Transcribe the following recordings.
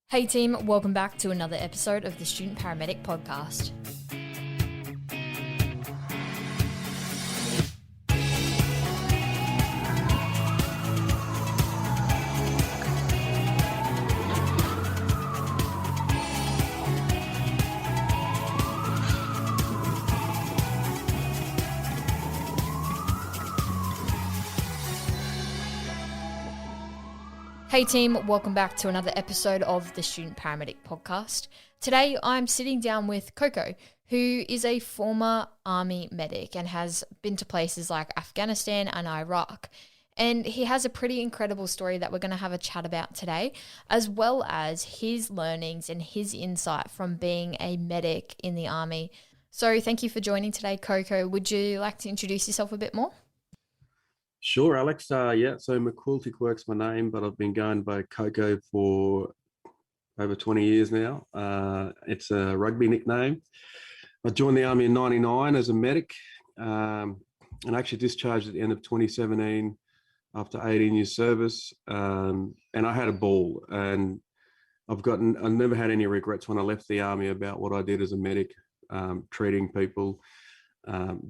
Hey team, welcome back to another episode of the Student Paramedic Podcast. Hey team, welcome back to another episode of the Student Paramedic Podcast. Today I'm sitting down with Coco, who is a former Army medic and has been to places like Afghanistan and Iraq. And he has a pretty incredible story that we're going to have a chat about today, as well as his learnings and his insight from being a medic in the Army. So thank you for joining today, Coco. Would you like to introduce yourself a bit more? Sure, Alex. So McQuilty Quirk's my name, but I've been going by Coco for over 20 years now. It's a rugby nickname. I joined the Army in 99 as a medic and actually discharged at the end of 2017 after 18 years service. And I had a ball, and I never had any regrets when I left the Army about what I did as a medic, treating people,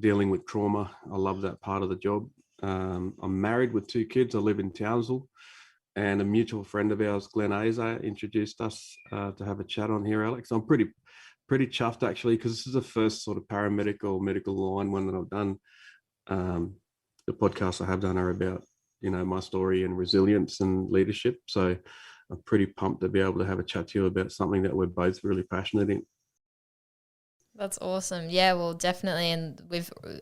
dealing with trauma. I love that part of the job. I'm married with 2 kids. I live in Townsville, and a mutual friend of ours, Glenn Aza, introduced us to have a chat on here, Alex. I'm pretty chuffed actually, because this is the first sort of paramedic or medical line one that I've done. The podcasts I have done are about, my story and resilience and leadership. So I'm pretty pumped to be able to have a chat to you about something that we're both really passionate in. That's awesome. Yeah, well, definitely. And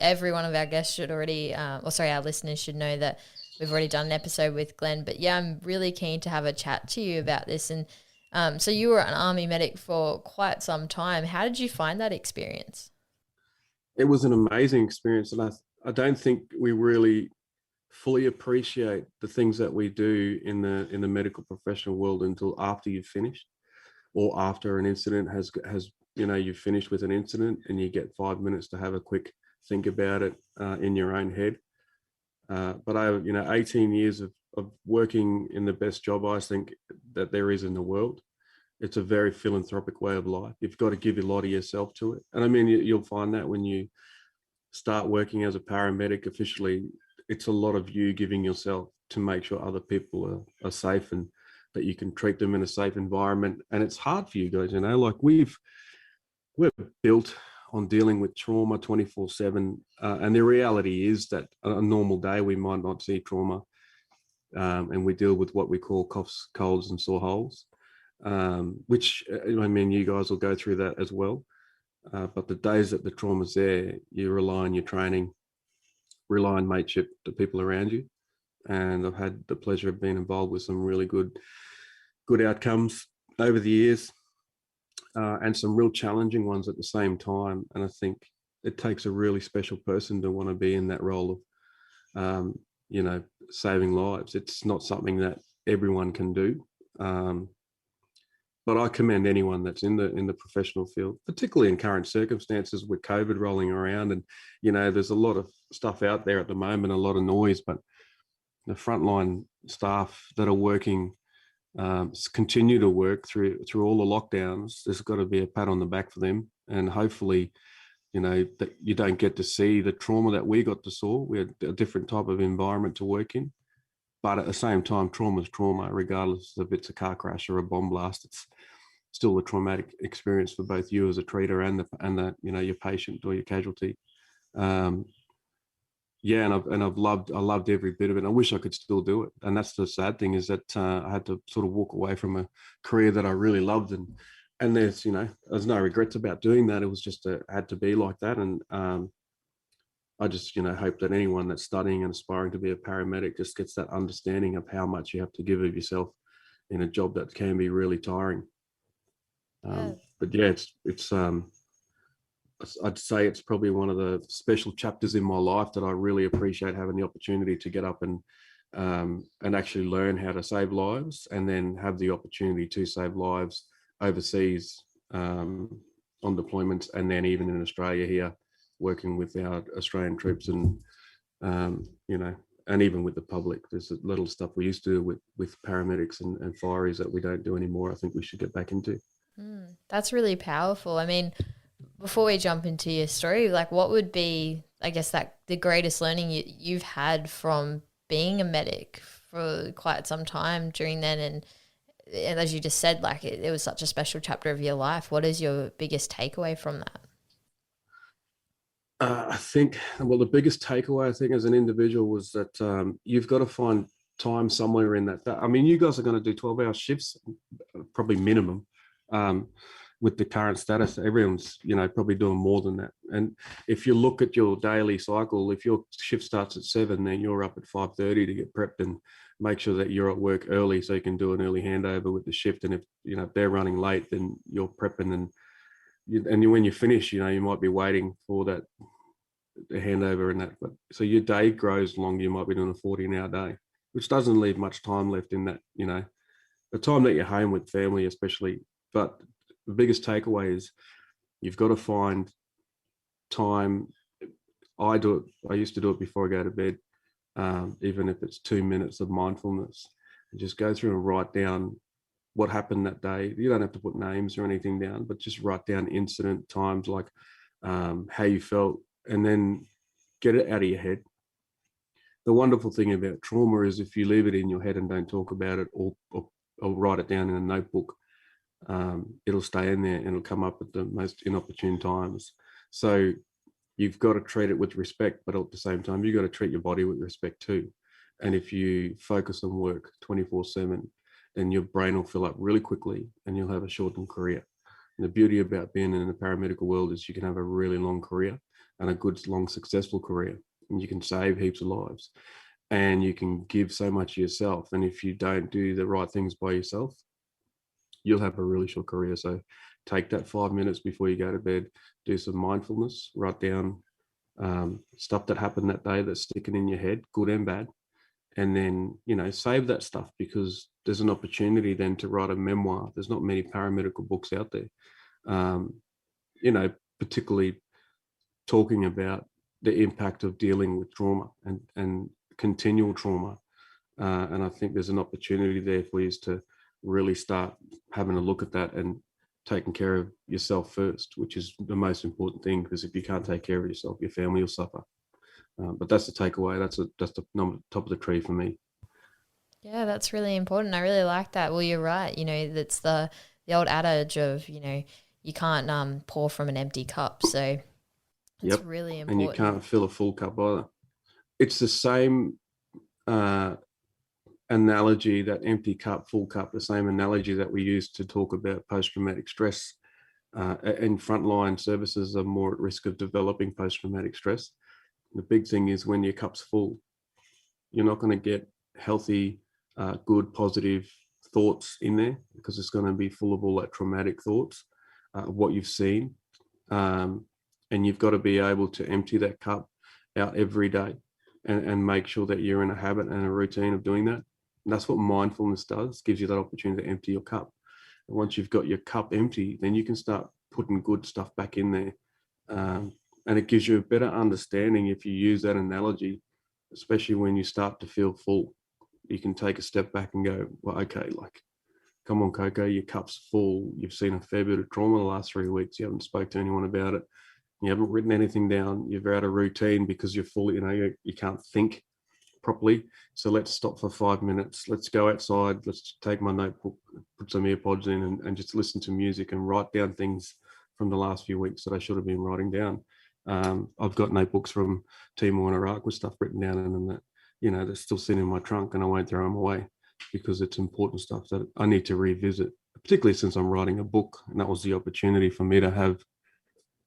every one of our guests should already, our listeners should know that we've already done an episode with Glenn. But yeah, I'm really keen to have a chat to you about this. And so you were an Army medic for quite some time. How did you find that experience? It was an amazing experience. And I don't think we really fully appreciate the things that we do in the medical professional world until after you've finished, or after an incident has you've finished with an incident and you get 5 minutes to have a quick think about it in your own head. But I, 18 years of working in the best job I think that there is in the world. It's a very philanthropic way of life. You've got to give a lot of yourself to it. And I mean, you'll find that when you start working as a paramedic officially, it's a lot of you giving yourself to make sure other people are safe and that you can treat them in a safe environment. And it's hard for you guys, like we're built on dealing with trauma 24/7. And the reality is that a normal day, we might not see trauma. And we deal with what we call coughs, colds, and sore holes, which, you guys will go through that as well. But the days that the trauma's there, you rely on your training, rely on mateship, the people around you. And I've had the pleasure of being involved with some really good outcomes over the years. And some real challenging ones at the same time. And I think it takes a really special person to want to be in that role of, saving lives. It's not something that everyone can do. But I commend anyone that's in the professional field, particularly in current circumstances with COVID rolling around. And, there's a lot of stuff out there at the moment, a lot of noise, but the frontline staff that are working continue to work through all the lockdowns. There's got to be a pat on the back for them, and hopefully, that you don't get to see the trauma that we got to see. We had a different type of environment to work in, but at the same time, trauma is trauma, regardless if it's a car crash or a bomb blast. It's still a traumatic experience for both you as a treater and the your patient or your casualty. Yeah, and I loved every bit of it. I wish I could still do it. And that's the sad thing, is that I had to sort of walk away from a career that I really loved. And there's no regrets about doing that. It was just had to be like that. And I just, hope that anyone that's studying and aspiring to be a paramedic just gets that understanding of how much you have to give of yourself in a job that can be really tiring. But yeah, it's I'd say it's probably one of the special chapters in my life that I really appreciate, having the opportunity to get up and actually learn how to save lives, and then have the opportunity to save lives overseas on deployments, and then even in Australia here, working with our Australian troops and and even with the public, there's a little stuff we used to do with paramedics and fireys that we don't do anymore. I think we should get back into. That's really powerful. I mean, before we jump into your story, like what would be, I guess, that the greatest learning you've had from being a medic for quite some time during then, and as you just said, like it was such a special chapter of your life. What is your biggest takeaway from that? I think, well, the biggest takeaway I think as an individual was that you've got to find time somewhere in that. I mean, you guys are going to do 12-hour shifts, probably minimum. With the current status, everyone's, probably doing more than that. And if you look at your daily cycle, if your shift starts at 7, then you're up at 5:30 to get prepped and make sure that you're at work early so you can do an early handover with the shift. And if they're running late, then you're prepping, and when you finish, you might be waiting for that the handover and that. But so your day grows longer. You might be doing a 14-hour day, which doesn't leave much time left in that. The time that you're home with family, especially. But the biggest takeaway is you've got to find time. I used to do it before I go to bed, even if it's 2 minutes of mindfulness. And just go through and write down what happened that day. You don't have to put names or anything down, but just write down incident times, like how you felt, and then get it out of your head. The wonderful thing about trauma is if you leave it in your head and don't talk about it, or write it down in a notebook, it'll stay in there and it'll come up at the most inopportune times. So you've got to treat it with respect, but at the same time, you've got to treat your body with respect too. And if you focus on work 24/7, then your brain will fill up really quickly and you'll have a shortened career. And the beauty about being in the paramedical world is you can have a really long career and a good, long, successful career. And you can save heaps of lives and you can give so much of yourself. And if you don't do the right things by yourself, you'll have a really short career. So take that 5 minutes before you go to bed, do some mindfulness, write down stuff that happened that day that's sticking in your head, good and bad. And then, save that stuff, because there's an opportunity then to write a memoir. There's not many paramedical books out there, particularly talking about the impact of dealing with trauma and continual trauma. And I think there's an opportunity there for you to really start having a look at that and taking care of yourself first, which is the most important thing, because if you can't take care of yourself, your family will suffer. But that's the takeaway. That's the top of the tree for me. Yeah, that's really important. I really like that. Well, you're right. That's the old adage of, you can't pour from an empty cup. So it's really important. And you can't fill a full cup either. It's the same analogy, that empty cup, full cup, the same analogy that we use to talk about post-traumatic stress. And frontline services are more at risk of developing post-traumatic stress. The big thing is when your cup's full, you're not going to get healthy, good, positive thoughts in there, because it's going to be full of all that traumatic thoughts, what you've seen. And you've got to be able to empty that cup out every day and make sure that you're in a habit and a routine of doing that. And that's what mindfulness does, gives you that opportunity to empty your cup. And once you've got your cup empty, then you can start putting good stuff back in there. And it gives you a better understanding if you use that analogy, especially when you start to feel full. You can take a step back and go, well, okay, like, come on, Coco, your cup's full. You've seen a fair bit of trauma the last 3 weeks. You haven't spoke to anyone about it. You haven't written anything down. You're out of routine because you're full, you can't think properly. So let's stop for 5 minutes. Let's go outside. Let's take my notebook, put some earpods in and just listen to music and write down things from the last few weeks that I should have been writing down. I've got notebooks from Timor and Iraq with stuff written down in them that, they're still sitting in my trunk, and I won't throw them away, because it's important stuff that I need to revisit, particularly since I'm writing a book. And that was the opportunity for me to have,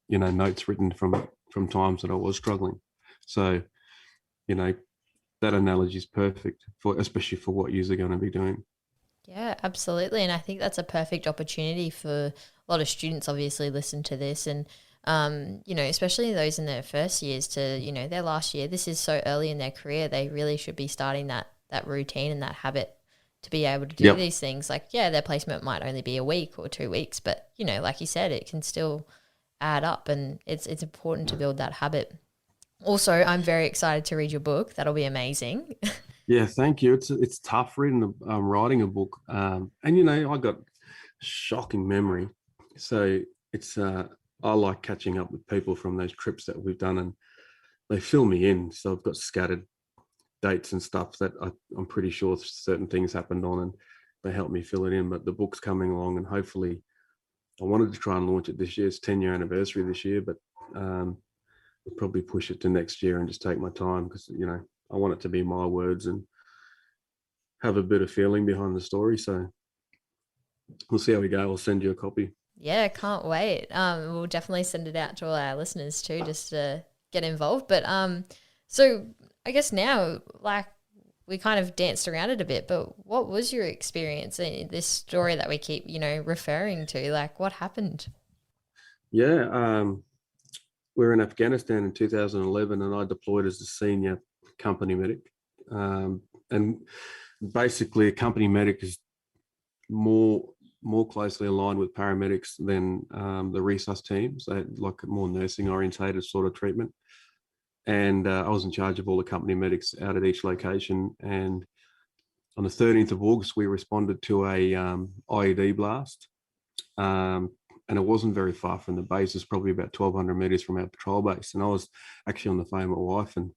notes written from times that I was struggling. So, that analogy is perfect especially for what you're going to be doing. Yeah, absolutely. And I think that's a perfect opportunity for a lot of students, obviously, listen to this, and especially those in their first years to, their last year. This is so early in their career. They really should be starting that routine and that habit to be able to do these things. Like, their placement might only be a week or 2 weeks, but, like you said, it can still add up, and it's important to build that habit. Also, I'm very excited to read your book. That'll be amazing. Yeah, thank you. It's tough reading writing a book, and I got shocking memory, so it's I like catching up with people from those trips that we've done, and they fill me in. So I've got scattered dates and stuff that I'm pretty sure certain things happened on, and they help me fill it in. But the book's coming along, and hopefully, I wanted to try and launch it this year. It's 10-year anniversary this year, but I'll probably push it to next year and just take my time because I want it to be my words and have a bit of feeling behind the story. So we'll see how we go. I'll send you a copy. Yeah, can't wait. We'll definitely send it out to all our listeners too, just to get involved. But so I guess now, like, we kind of danced around it a bit, but what was your experience in this story that we keep, referring to? Like, what happened? Yeah, we were in Afghanistan in 2011, and I deployed as the senior company medic. And basically, a company medic is more closely aligned with paramedics than the resus teams. They had like a more nursing orientated sort of treatment. And I was in charge of all the company medics out at each location. And on the 13th of August, we responded to a IED blast. And it wasn't very far from the base. It's probably about 1,200 meters from our patrol base. And I was actually on the phone with my wife, and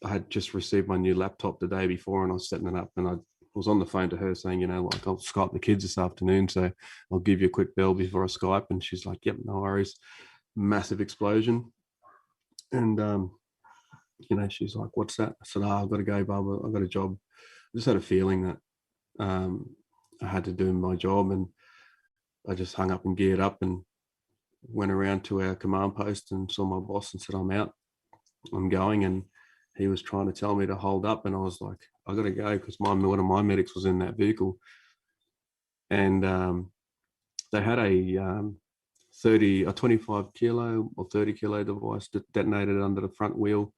I had just received my new laptop the day before, and I was setting it up, and I was on the phone to her saying, I'll Skype the kids this afternoon, so I'll give you a quick bell before I Skype. And she's like, yep, no worries. Massive explosion. And, she's like, what's that? I said, I've got to go, Barbara. I've got a job. I just had a feeling that I had to do my job, and I just hung up and geared up and went around to our command post and saw my boss and said, I'm out, I'm going. And he was trying to tell me to hold up, and I was like, I got to go, because one of my medics was in that vehicle. And they had a 25 kilo or 30 kilo device detonated under the front wheel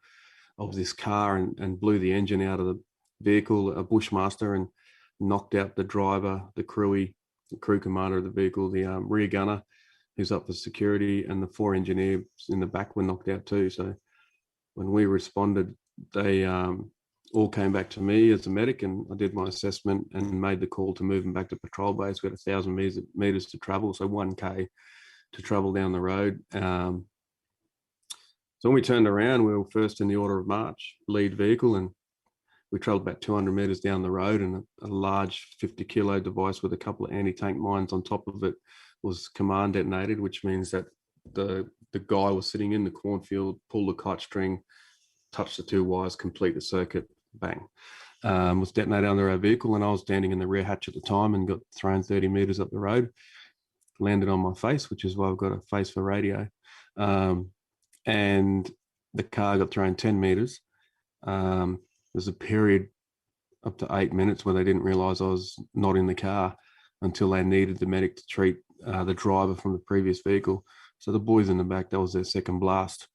of this car and blew the engine out of the vehicle, a Bushmaster, and knocked out the driver, the crew commander of the vehicle, the rear gunner who's up for security, and the 4 engineers in the back were knocked out too. So when we responded, they all came back to me as a medic, and I did my assessment and made the call to move them back to patrol base. We had 1,000 meters to travel, so 1K to travel down the road. So when we turned around, we were first in the order of march, lead vehicle, and we traveled about 200 meters down the road, and a large 50 kilo device with a couple of anti-tank mines on top of it was command detonated, which means that the guy was sitting in the cornfield, pulled the kite string, touched the 2 wires, complete the circuit, bang. Was detonated under our vehicle, and I was standing in the rear hatch at the time and got thrown 30 meters up the road, landed on my face, which is why I've got a face for radio. And the car got thrown 10 meters. There's a period up to 8 minutes where they didn't realize I was not in the car until they needed the medic to treat the driver from the previous vehicle. So the boys in the back, that was their second blast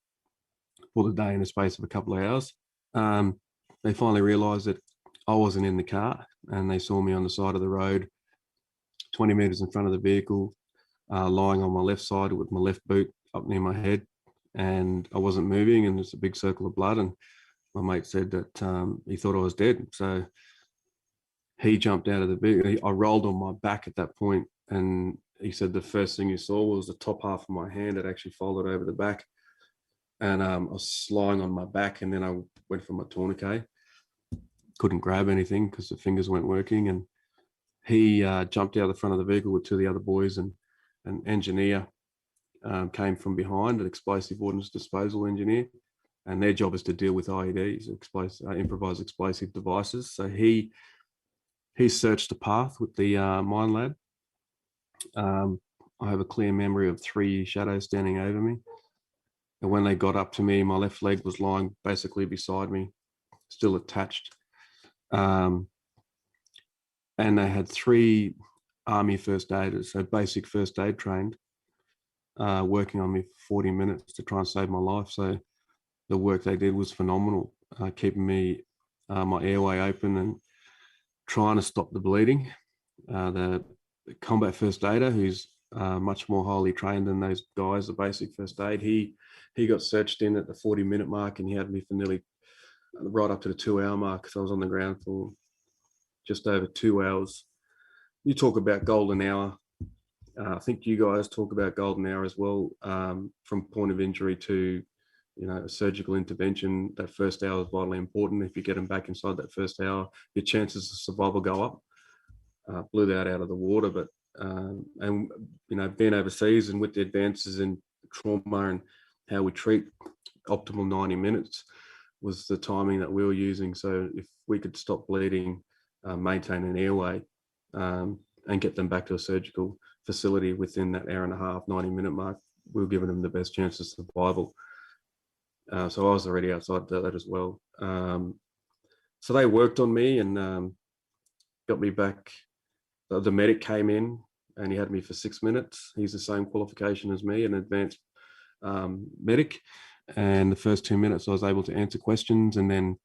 for the day in the space of a couple of hours. They finally realized that I wasn't in the car, and they saw me on the side of the road, 20 meters in front of the vehicle, lying on my left side with my left boot up near my head, and I wasn't moving, and there's a big circle of blood. And my mate said that he thought I was dead. So he jumped out of the vehicle. I rolled on my back at that point, and he said the first thing you saw was the top half of my hand that actually folded over the back. And I was lying on my back, and then I went for my tourniquet. Couldn't grab anything because the fingers weren't working. And he jumped out the front of the vehicle with 2 of the other boys, and an engineer came from behind, an explosive ordnance disposal engineer, and their job is to deal with IEDs, improvised explosive devices. So he searched the path with the mine lab. I have a clear memory of 3 shadows standing over me. And when they got up to me, my left leg was lying basically beside me, still attached. And they had 3 Army first aiders, so basic first aid trained, working on me for 40 minutes to try and save my life. So the work they did was phenomenal, keeping me, my airway open and trying to stop the bleeding. The combat first aider, who's much more highly trained than those guys, the basic first aid. He got searched in at the 40-minute mark, and he had me for nearly right up to the 2-hour mark. So I was on the ground for just over 2 hours. You talk about golden hour. I think you guys talk about golden hour as well, from point of injury to, a surgical intervention. That first hour is vitally important. If you get them back inside that first hour, your chances of survival go up. Blew that out of the water, but and being overseas and with the advances in trauma and how we treat, optimal 90 minutes was the timing that we were using. So if we could stop bleeding, maintain an airway, and get them back to a surgical facility within that hour and a half, 90-minute mark, we were giving them the best chance of survival. So I was already outside that as well. So they worked on me and got me back. The medic came in and he had me for 6 minutes. He's the same qualification as me, an advanced medic. And the first 2 minutes I was able to answer questions, and then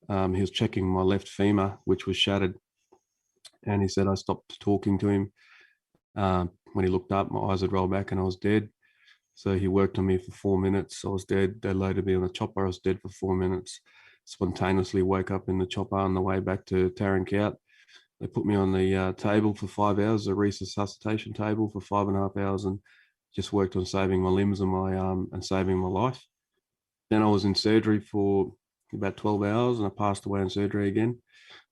he was checking my left femur, which was shattered. And he said I stopped talking to him. When he looked up, my eyes had rolled back and I was dead. So he worked on me for 4 minutes. I was dead. They loaded me on a chopper. I was dead for 4 minutes. Spontaneously woke up in the chopper on the way back to Tarankout. They put me on the table for 5 hours, a resuscitation table for 5.5 hours, and just worked on saving my limbs and and saving my life. Then I was in surgery for about 12 hours and I passed away in surgery again.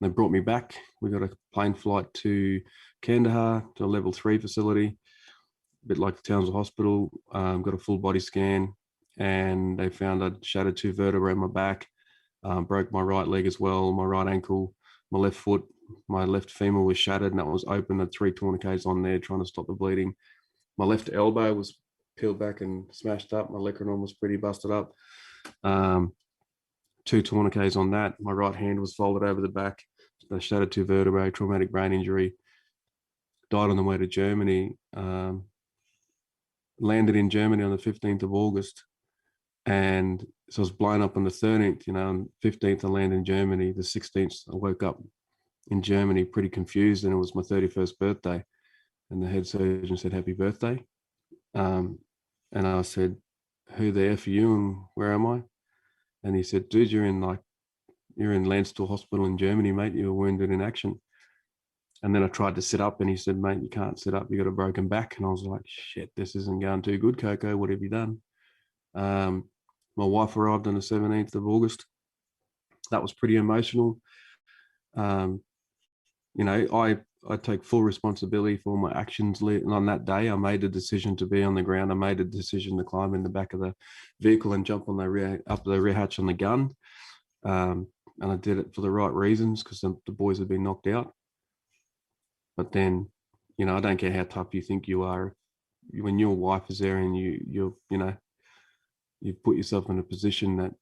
They brought me back. We got a plane flight to Kandahar, to a level 3 facility, a bit like the Townsville Hospital. Got a full body scan, and they found I'd shattered 2 vertebrae in my back, broke my right leg as well, my right ankle, my left foot, my left femur was shattered, and that was open. Had 3 tourniquets on there trying to stop the bleeding. My left elbow was peeled back and smashed up. My lecrinum was pretty busted up. 2 tourniquets on that. My right hand was folded over the back. I shattered 2 vertebrae, traumatic brain injury. Died on the way to Germany. Landed in Germany on the 15th of August. And so I was blown up on the 13th, on 15th I landed in Germany. The 16th I woke up in Germany pretty confused, and it was my 31st birthday. And the head surgeon said, "Happy birthday." And I said, "Who there for you and where am I?" And he said, "Dude, you're in Landstuhl Hospital in Germany, mate. You were wounded in action." And then I tried to sit up and he said, "Mate, you can't sit up. You got a broken back." And I was like, "Shit, this isn't going too good, Coco. What have you done?" My wife arrived on the 17th of August. That was pretty emotional. I take full responsibility for my actions. And on that day, I made the decision to be on the ground. I made a decision to climb in the back of the vehicle and jump on up the rear hatch on the gun. And I did it for the right reasons, because the boys had been knocked out. But then, I don't care how tough you think you are. When your wife is there and you've put yourself in a position that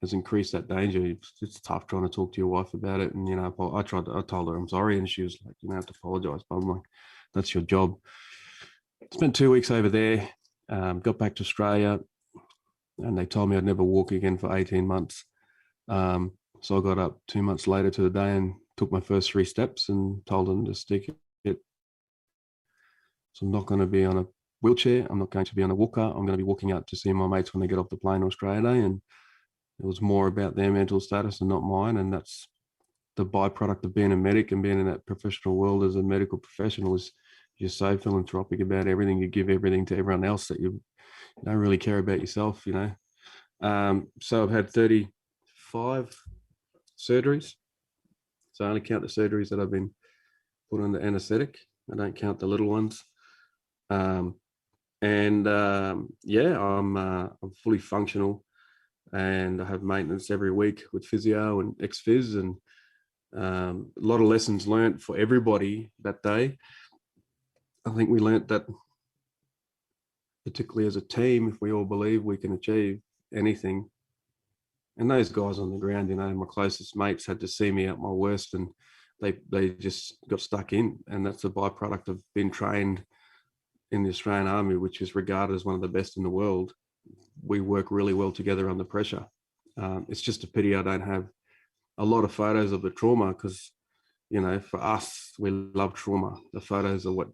has increased that danger, it's tough trying to talk to your wife about it. And, I told her I'm sorry, and she was like, "You don't have to apologize." But I'm like, "That's your job." Spent 2 weeks over there, got back to Australia, and they told me I'd never walk again for 18 months. So I got up 2 months later to the day and took my first 3 steps and told them to stick it. So I'm not going to be on a wheelchair. I'm not going to be on a walker. I'm going to be walking out to see my mates when they get off the plane on Australia Day. And it was more about their mental status and not mine. And that's the byproduct of being a medic and being in that professional world as a medical professional. Is you're so philanthropic about everything. You give everything to everyone else that you don't really care about yourself, So I've had 35 surgeries. So I only count the surgeries that I've been put under anaesthetic. I don't count the little ones. I'm fully functional, and I have maintenance every week with physio and ex-phys, and a lot of lessons learnt for everybody that day. I think we learnt that, particularly as a team, if we all believe we can achieve anything. And those guys on the ground, my closest mates had to see me at my worst, and they just got stuck in. And that's a byproduct of being trained in the Australian Army, which is regarded as one of the best in the world. We work really well together under pressure. It's just a pity I don't have a lot of photos of the trauma, because, for us, we love trauma. The photos are what,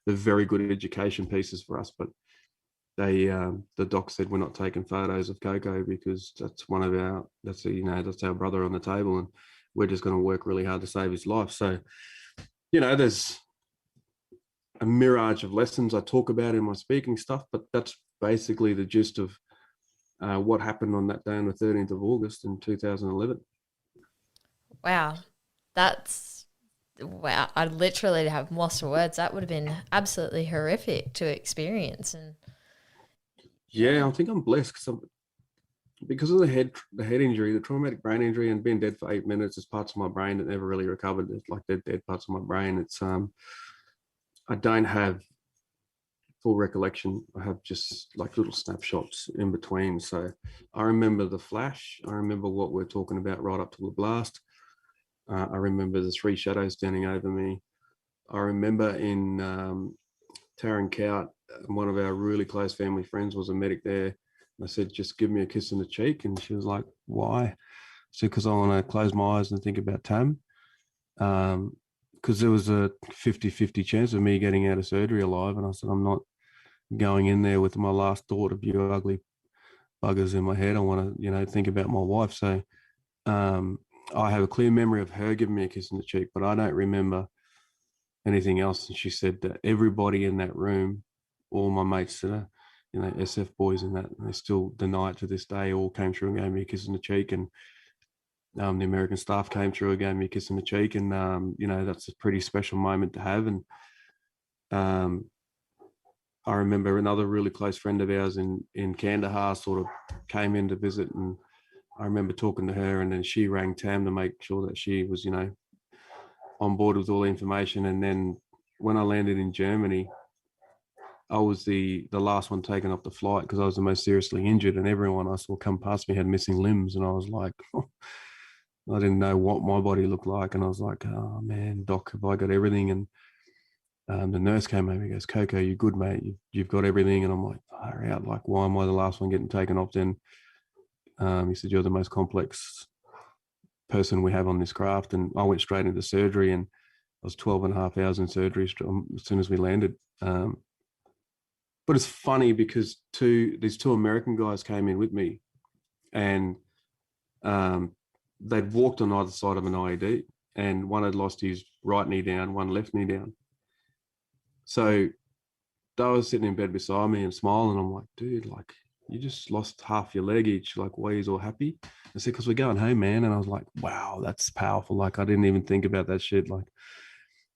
they're very good education pieces for us, but they the doc said we're not taking photos of Coco because that's our brother on the table, and we're just going to work really hard to save his life. So, there's a mirage of lessons I talk about in my speaking stuff, but that's basically the gist of what happened on that day on the 13th of August in 2011. Wow. Wow. I literally have lost for words. That would have been absolutely horrific to experience. And yeah, I think I'm blessed because of the head injury, the traumatic brain injury, and being dead for 8 minutes. There's parts of my brain that never really recovered. It's like dead parts of my brain. It's I don't have full recollection. I have just like little snapshots in between. So I remember the flash. I remember what we're talking about right up to the blast. I remember the three shadows standing over me. I remember in Taran Kout, one of our really close family friends was a medic there. And I said, just give me a kiss on the cheek. And she was like, why? I said, because I want to close my eyes and think about Tam. Because there was a 50-50 chance of me getting out of surgery alive. And I said, I'm not going in there with my last thought of you ugly buggers in my head. I want to, think about my wife. So I have a clear memory of her giving me a kiss on the cheek, but I don't remember anything else. And she said that everybody in that room, all my mates that are, SF boys and that, and they still deny it to this day, all came through and gave me a kiss on the cheek. And the American staff came through and gave me a kiss on the cheek. And, that's a pretty special moment to have. And I remember another really close friend of ours in Kandahar sort of came in to visit, and I remember talking to her, and then she rang Tam to make sure that she was, on board with all the information. And then when I landed in Germany, I was the last one taken off the flight because I was the most seriously injured, and everyone I saw come past me had missing limbs. And I was like, I didn't know what my body looked like. And I was like, oh man, doc, have I got everything? And the nurse came over and goes, Coco, you good, mate? You've got everything. And I'm like, far out. Like, why am I the last one getting taken off then? He said, you're the most complex person we have on this craft. And I went straight into surgery, and I was 12 and a half hours in surgery as soon as we landed. But it's funny because these two American guys came in with me, and they'd walked on either side of an IED, and one had lost his right knee down, one left knee down. So they were sitting in bed beside me and smiling. I'm like, dude, like, you just lost half your leg each. Like, why are you all happy? I said, because we're going home, man. And I was like, wow, that's powerful. Like, I didn't even think about that shit. Like,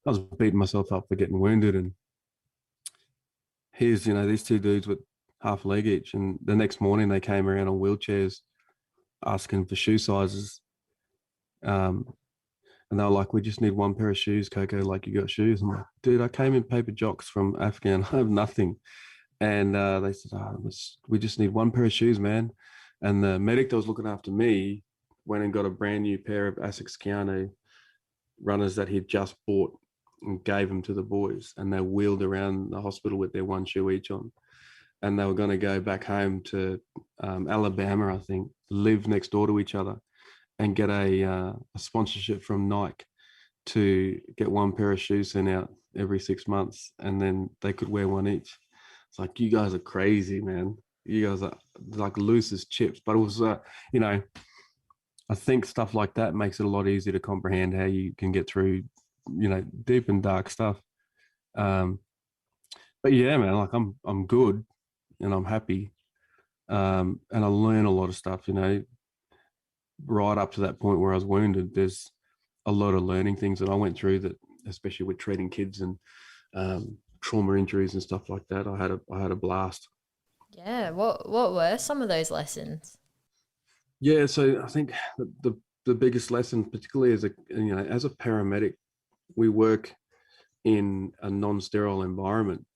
I was beating myself up for getting wounded. And here's, these two dudes with half a leg each. And the next morning they came around on wheelchairs asking for shoe sizes. And they were like, we just need one pair of shoes, Coco, like you got shoes. I'm like, dude, I came in paper jocks from Afghan. I have nothing. And they said, we just need one pair of shoes, man. And the medic that was looking after me went and got a brand new pair of Asics Keanu runners that he'd just bought and gave them to the boys. And they wheeled around the hospital with their one shoe each on. And they were going to go back home to Alabama, I think, live next door to each other, and get a sponsorship from Nike to get one pair of shoes sent out every 6 months, and then they could wear one each. It's like, you guys are crazy, man. You guys are like loose as chips. But it was, I think stuff like that makes it a lot easier to comprehend how you can get through, deep and dark stuff. But yeah, man, like I'm good and I'm happy. And I learn a lot of stuff, right up to that point where I was wounded. There's a lot of learning things that I went through, that especially with treating kids and trauma injuries and stuff like that. I had a blast. yeah, what were some of those lessons? Yeah, so I think the biggest lesson, particularly as a paramedic, we work in a non-sterile environment.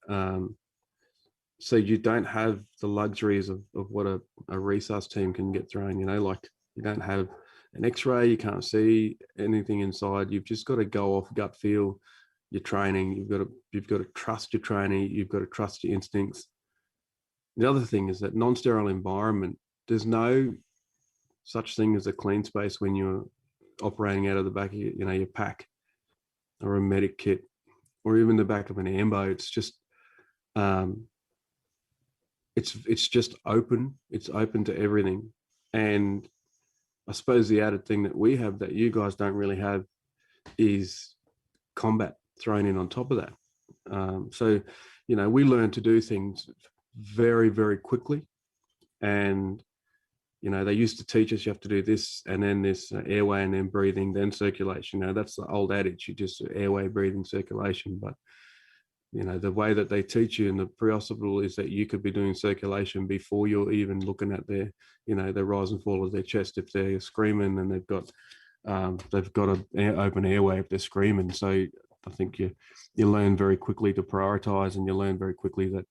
So you don't have the luxuries of what a resus team can get thrown, like you don't have an x-ray, you can't see anything inside. You've just got to go off gut feel your training. You've got to trust your training. You've got to trust your instincts. The other thing is that non-sterile environment, there's no such thing as a clean space when you're operating out of the back of your pack or a medic kit or even the back of an ambo. It's just it's just open. It's open to everything. And I suppose the added thing that we have that you guys don't really have is combat thrown in on top of that. So, we learn to do things very, very quickly. And, they used to teach us you have to do this and then this airway and then breathing, then circulation. That's the old adage, you just airway, breathing, circulation. But, the way that they teach you in the pre-hospital is that you could be doing circulation before you're even looking at their, the rise and fall of their chest. If they're screaming and they've got an open airway if they're screaming. So I think you learn very quickly to prioritize, and you learn very quickly that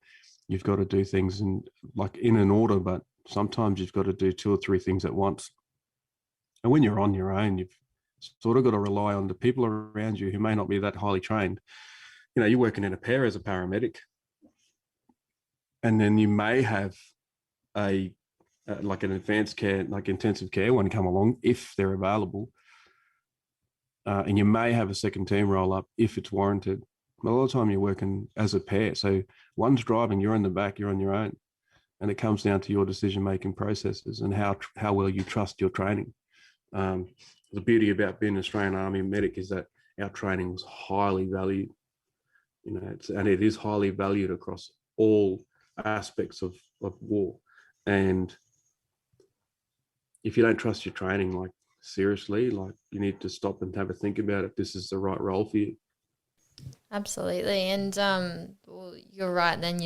you've got to do things in an order, but sometimes you've got to do 2 or 3 things at once. And when you're on your own, you've sort of got to rely on the people around you who may not be that highly trained. You're working in a pair as a paramedic, and then you may have an advanced care, like intensive care one come along if they're available. And you may have a second team roll up if it's warranted. But a lot of the time you're working as a pair. So one's driving, you're in the back, you're on your own. And it comes down to your decision-making processes and how well you trust your training. The beauty about being an Australian Army medic is that our training was highly valued. And it is highly valued across all aspects of war. And if you don't trust your training, seriously, you need to stop and have a think about if this is the right role for you. Absolutely. And well, you're right then,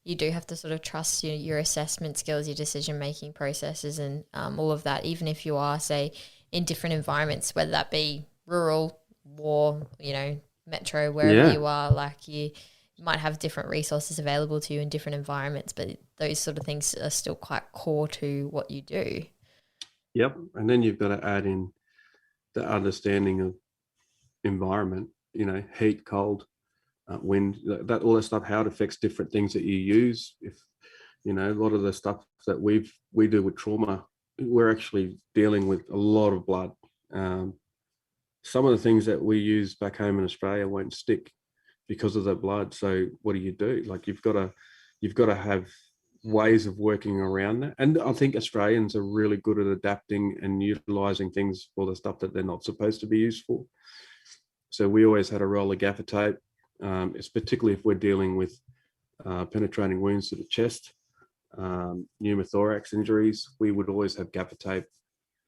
you do have to sort of trust your assessment skills, your decision-making processes, and all of that, even if you are, say, in different environments, whether that be rural, war, metro, wherever you are, you might have different resources available to you in different environments, but those sort of things are still quite core to what you do. Yep. And then you've got to add in the understanding of environment, heat, cold, wind, that all that stuff, how it affects different things that you use. If, a lot of the stuff that we do with trauma, we're actually dealing with a lot of blood. Some of the things that we use back home in Australia won't stick because of the blood. So what do? You've got to have ways of working around that. And I think Australians are really good at adapting and utilising things for the stuff that they're not supposed to be used for. So we always had a roll of gaffer tape, it's particularly if we're dealing with penetrating wounds to the chest, pneumothorax injuries. We would always have gaffer tape.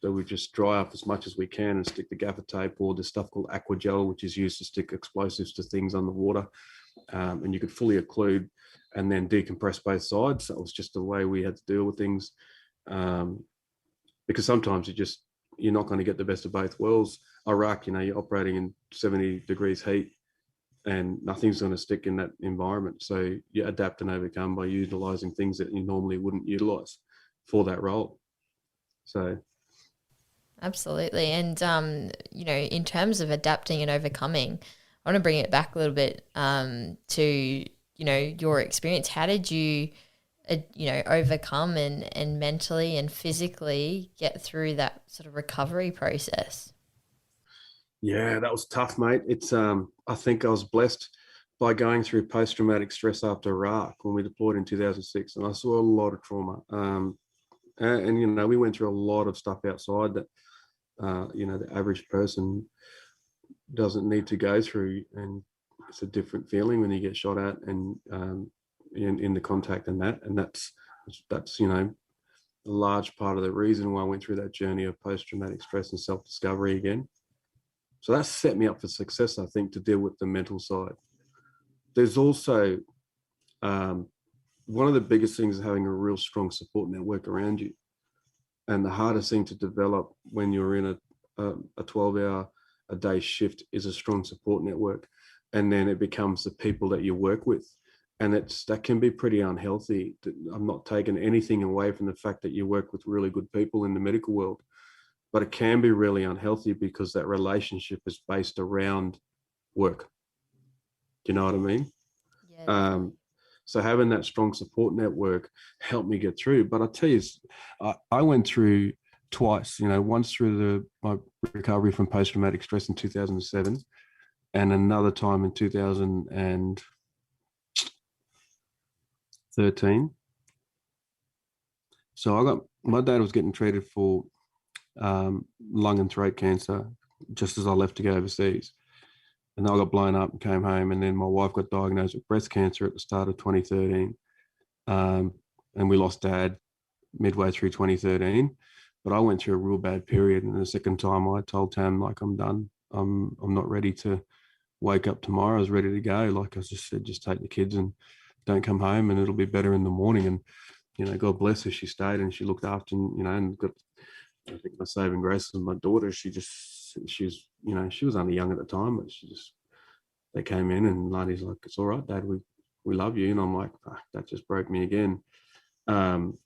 So we just dry off as much as we can and stick the gaffer tape, or this stuff called aquagel, which is used to stick explosives to things underwater. And you could fully occlude and then decompress both sides. That was just the way we had to deal with things. Because sometimes you're not going to get the best of both worlds. Iraq, you're operating in 70 degrees heat and nothing's going to stick in that environment. So you adapt and overcome by utilizing things that you normally wouldn't utilize for that role. So. Absolutely. And, in terms of adapting and overcoming, I want to bring it back a little bit to, your experience. How did you, overcome and mentally and physically get through that sort of recovery process? Yeah, that was tough, mate. It's I think I was blessed by going through post-traumatic stress after Iraq when we deployed in 2006, and I saw a lot of trauma. And we went through a lot of stuff outside that the average person doesn't need to go through, and it's a different feeling when you get shot at and in the contact and that's a large part of the reason why I went through that journey of post-traumatic stress and self-discovery again. So that set me up for success, I think, to deal with the mental side. There's also one of the biggest things is having a real strong support network around you. And the hardest thing to develop when you're in a 12-hour a day shift is a strong support network. And then it becomes the people that you work with. And that can be pretty unhealthy. I'm not taking anything away from the fact that you work with really good people in the medical world, but it can be really unhealthy because that relationship is based around work. Do you know what I mean? Yeah. So having that strong support network helped me get through. But I tell you, I went through twice, once through my recovery from post-traumatic stress in 2007, and another time in 2013. So my dad was getting treated for lung and throat cancer just as I left to go overseas. And I got blown up and came home. And then my wife got diagnosed with breast cancer at the start of 2013. And we lost dad midway through 2013. But I went through a real bad period. And the second time I told Tam, like, I'm done. I'm not ready to wake up tomorrow. I was ready to go. Like I just said, just take the kids and don't come home, and it'll be better in the morning. And, you know, God bless her, she stayed and she looked after, you know, and got, I think my saving grace was my daughter. She was, you know, she was only young at the time, but they came in and Lady's like, it's all right, Dad, we love you. And I'm like, that just broke me again. And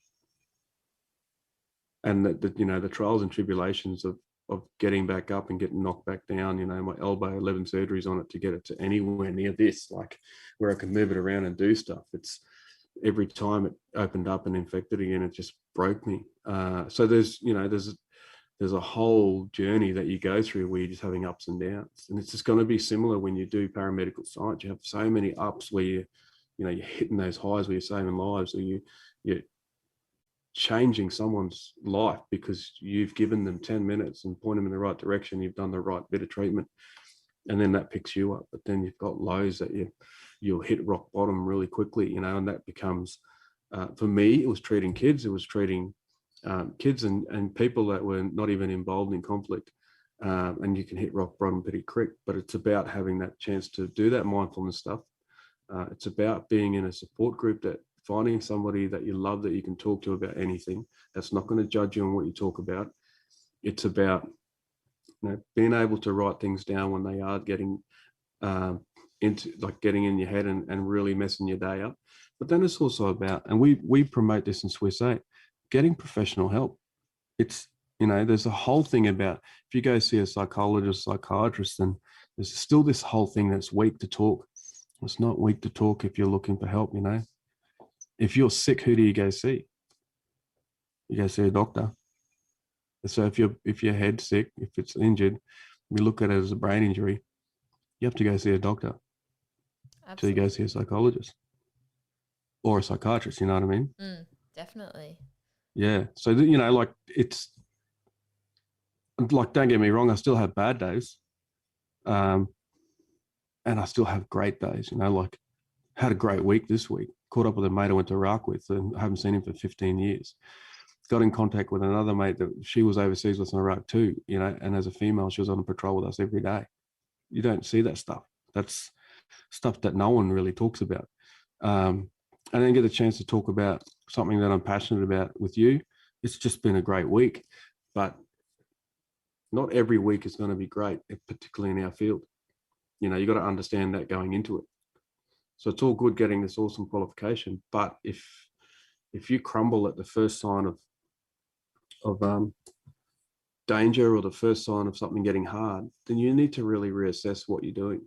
you know, the trials and tribulations of getting back up and getting knocked back down, you know, my elbow, 11 surgeries on it to get it to anywhere near this, like where I can move it around and do stuff. It's every time it opened up and infected again, it just broke me. So there's a whole journey that you go through where you're just having ups and downs. And it's just going to be similar when you do paramedical science. You have so many ups where you're hitting those highs where you're saving lives, or you're changing someone's life because you've given them 10 minutes and point them in the right direction. You've done the right bit of treatment, and then that picks you up. But then you've got lows that you'll hit rock bottom really quickly, you know, and that becomes, for me, it was treating kids. It was treating kids and people that were not even involved in conflict. And you can hit rock bottom pretty quick, but it's about having that chance to do that mindfulness stuff. It's about being in a support group, that finding somebody that you love, that you can talk to about anything, that's not going to judge you on what you talk about. It's about, you know, being able to write things down when they are getting getting in your head and really messing your day up. But then it's also about, and we promote this in Swiss 8, getting professional help. It's, you know, there's a whole thing about, if you go see a psychologist, psychiatrist, then there's still this whole thing that's weak to talk. It's not weak to talk if you're looking for help, you know. If you're sick, who do you go see? You go see a doctor. So if your head's sick, if it's injured, we look at it as a brain injury, you have to go see a doctor. Absolutely. So you go see a psychologist or a psychiatrist, you know what I mean? Definitely. Yeah. So, you know, like, it's like, don't get me wrong, I still have bad days. And I still have great days, you know, like, had a great week this week, caught up with a mate I went to Iraq with, and I haven't seen him for 15 years. Got in contact with another mate that she was overseas with in Iraq too, you know, and as a female, she was on a patrol with us every day. You don't see that stuff. That's stuff that no one really talks about. And then get a chance to talk about something that I'm passionate about with you. It's just been a great week, but not every week is going to be great, particularly in our field. You know, you got to understand that going into it. So it's all good getting this awesome qualification, but if you crumble at the first sign of danger, or the first sign of something getting hard, then you need to really reassess what you're doing,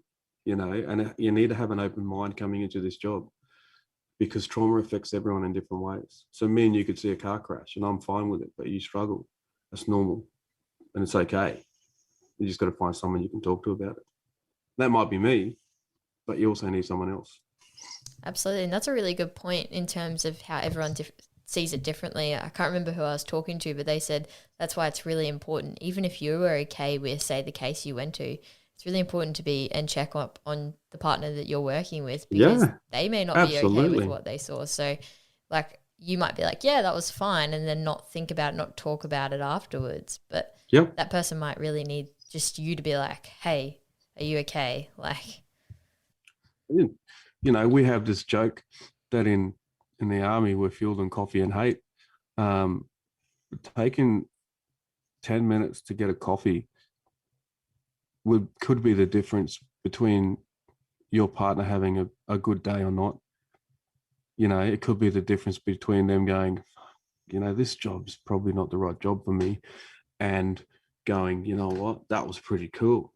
you know, and you need to have an open mind coming into this job, because trauma affects everyone in different ways. So me and you could see a car crash and I'm fine with it, but you struggle. That's normal, and it's okay. You just got to find someone you can talk to about it. That might be me, but you also need someone else. Absolutely. And that's a really good point in terms of how everyone sees it differently. I can't remember who I was talking to, but they said that's why it's really important, even if you were okay with, say, the case you went to, it's really important to be and check up on the partner that you're working with, because they may not be okay with what they saw. So, like, you might be like, yeah, that was fine, and then not think about it, not talk about it afterwards. But that person might really need just you to be like, hey, are you okay? Like, you know, we have this joke that in the Army we're fueled on coffee and hate. Taking 10 minutes to get a coffee could be the difference between your partner having a good day or not. You know, it could be the difference between them going, you know, this job's probably not the right job for me, and going, you know what, that was pretty cool.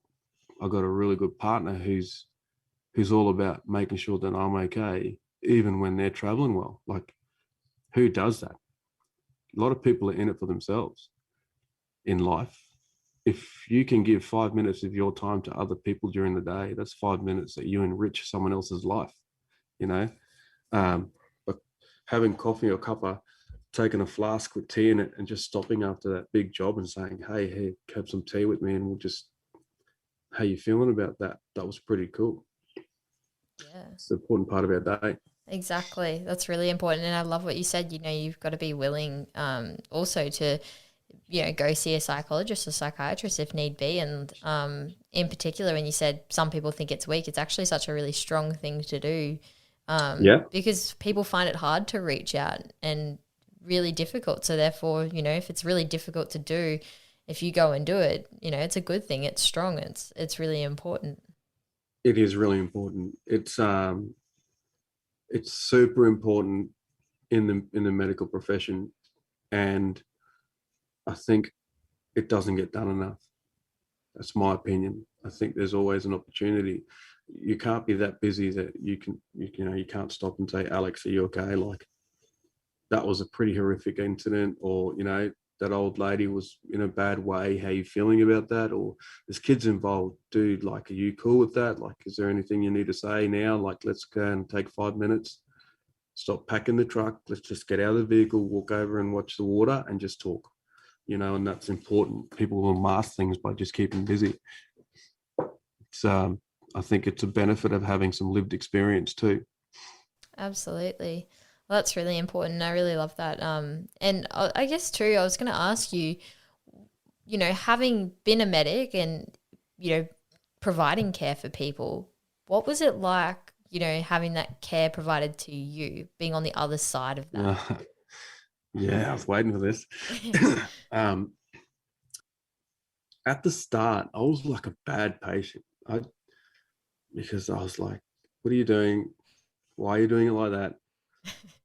I got a really good partner who's all about making sure that I'm okay, even when they're traveling well. Like, who does that? A lot of people are in it for themselves in life. if you can give 5 minutes of your time to other people during the day, that's 5 minutes that you enrich someone else's life, you know. But having coffee or cuppa, taking a flask with tea in it, and just stopping after that big job and saying, hey, have some tea with me, and we'll just, how you feeling about that? That was pretty cool. Yeah. It's an important part of our day. Exactly. That's really important. And I love what you said, you've got to be willing also to, go see a psychologist or psychiatrist if need be. And in particular, when you said some people think it's weak, it's actually such a really strong thing to do because people find it hard to reach out and really difficult. So therefore, if it's really difficult to do, if you go and do it, it's a good thing. It's strong. It's really important. It is really important. It's super important in the medical profession, and I think it doesn't get done enough. That's my opinion. I think there's always an opportunity. You can't be that busy that you can't stop and say, Alex, are you okay? Like, that was a pretty horrific incident, or that old lady was in a bad way. How you feeling about that? Or there's kids involved, dude. Like, are you cool with that? Like, is there anything you need to say now? Like, let's go and take 5 minutes. Stop packing the truck. Let's just get out of the vehicle, walk over and watch the water, and just talk. And that's important. People will mask things by just keeping busy. It's I think it's a benefit of having some lived experience too. Absolutely. Well, that's really important. I really love that. And I guess too, I was going to ask you, having been a medic and, providing care for people, what was it like, having that care provided to you, being on the other side of that? Yeah, I was waiting for this. At the start, I was like a bad patient. Because I was like, what are you doing? Why are you doing it like that?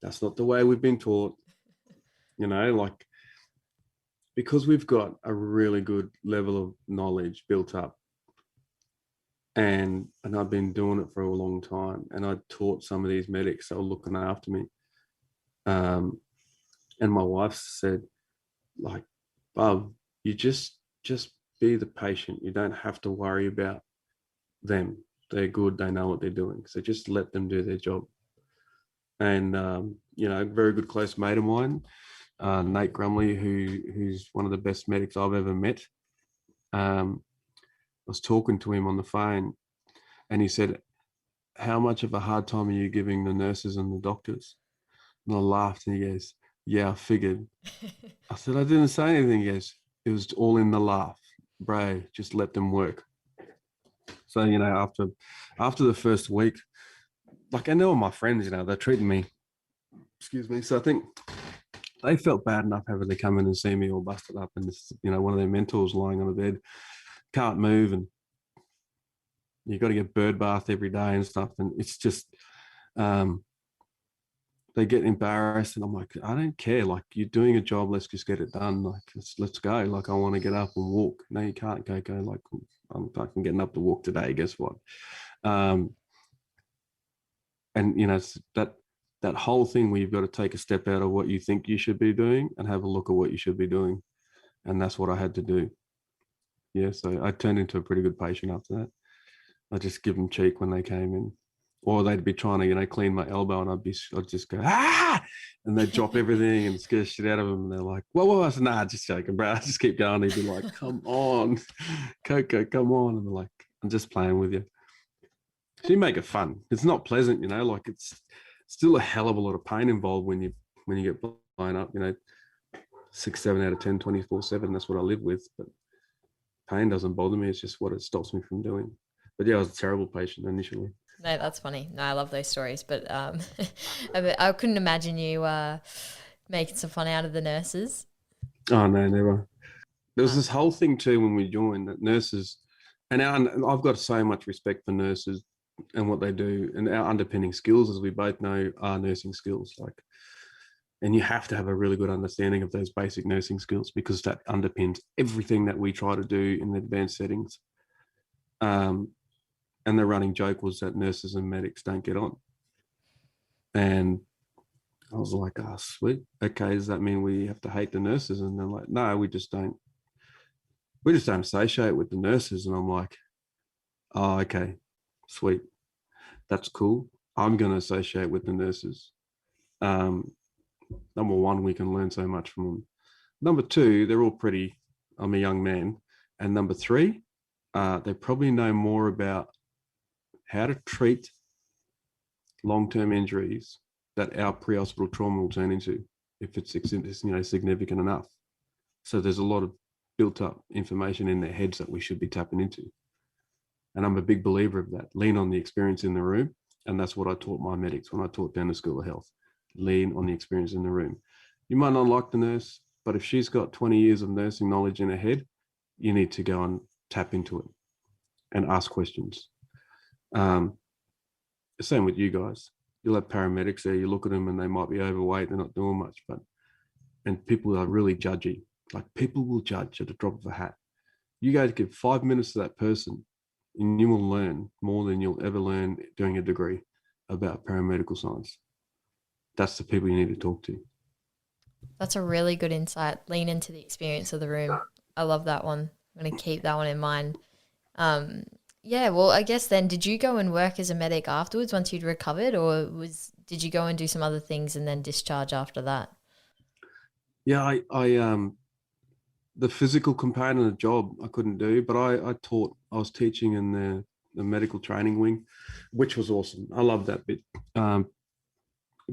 That's not the way we've been taught. Like, because we've got a really good level of knowledge built up, and I've been doing it for a long time, and I taught some of these medics that were looking after me. And my wife said, like, Bub, you just be the patient. You don't have to worry about them. They're good. They know what they're doing. So just let them do their job. And, a very good close mate of mine, Nate Grumley, who's one of the best medics I've ever met. I was talking to him on the phone, and he said, how much of a hard time are you giving the nurses and the doctors? And I laughed, and he goes, yeah, I figured. I said, I didn't say anything. He goes, it was all in the laugh. Bro, just let them work. So, after the first week, like, I know my friends, they're treating me, excuse me. So I think they felt bad enough having to come in and see me all busted up. And this, one of their mentors lying on the bed, can't move. And you got to get bird bath every day and stuff. And it's just, they get embarrassed, and I'm like, I don't care. Like, you're doing a job. Let's just get it done. Like, let's go. Like, I want to get up and walk. No, you can't go. Like, I'm fucking getting up to walk today. Guess what? And that whole thing where you've got to take a step out of what you think you should be doing and have a look at what you should be doing. And that's what I had to do. Yeah. So I turned into a pretty good patient after that. I just give them cheek when they came in, or they'd be trying to, clean my elbow, and I'd just go, ah, and they'd drop everything and scare shit out of them. And they're like, whoa. I said, nah, just joking, bro. I just keep going. They'd be like, come on, Coco, come on. And they're like, I'm just playing with you. So you make it fun. It's not pleasant, like, it's still a hell of a lot of pain involved when you get blown up, 6, 7 out of 10, 24/7. That's what I live with. But pain doesn't bother me. It's just what it stops me from doing. But yeah, I was a terrible patient initially. No, that's funny. No, I love those stories. But I couldn't imagine you making some fun out of the nurses. Oh, no, never. There was this whole thing too when we joined, that nurses, and I've got so much respect for nurses and what they do, and our underpinning skills, as we both know, are nursing skills. Like, and you have to have a really good understanding of those basic nursing skills, because that underpins everything that we try to do in the advanced settings. And the running joke was that nurses and medics don't get on. And I was like, oh, sweet. Okay, does that mean we have to hate the nurses? And they're like, no, we just don't. we just don't associate with the nurses. And I'm like, oh, okay, sweet. That's cool. I'm going to associate with the nurses. Number one, we can learn so much from them. Number two, they're all pretty. I'm a young man. And number three, they probably know more about how to treat long-term injuries that our pre-hospital trauma will turn into if it's significant enough. So there's a lot of built-up information in their heads that we should be tapping into. And I'm a big believer of that. Lean on the experience in the room. And that's what I taught my medics when I taught down the School of Health. Lean on the experience in the room. You might not like the nurse, but if she's got 20 years of nursing knowledge in her head, you need to go and tap into it and ask questions. Same with you guys. You'll have paramedics there, you look at them and they might be overweight, they're not doing much, and people are really judgy. Like, people will judge at the drop of a hat. You go to give 5 minutes to that person and you will learn more than you'll ever learn doing a degree about paramedical science. That's the people you need to talk to. That's a really good insight. Lean into the experience of the room. I love that one. I'm going to keep that one in mind. Yeah, well, I guess then, did you go and work as a medic afterwards once you'd recovered, or did you go and do some other things and then discharge after that? Yeah, I the physical component of the job I couldn't do, but I was teaching in the medical training wing, which was awesome. I loved that bit.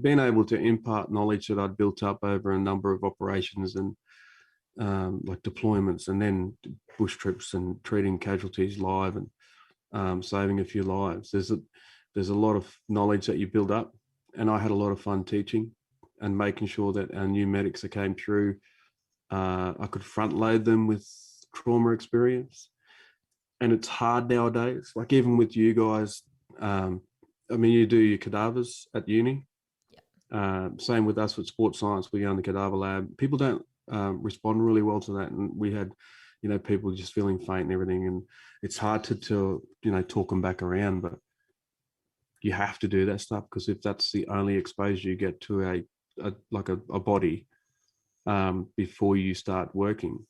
Being able to impart knowledge that I'd built up over a number of operations and like deployments, and then bush trips and treating casualties live and saving a few lives. There's a lot of knowledge that you build up, and I had a lot of fun teaching and making sure that our new medics that came through, I could front load them with trauma experience. And it's hard nowadays. Like, even with you guys, I mean, you do your cadavers at uni. Same with us with sports science. We go in the cadaver lab. People don't respond really well to that, and we had, people just feeling faint and everything, and it's hard to talk them back around. But you have to do that stuff, because if that's the only exposure you get to a body before you start working,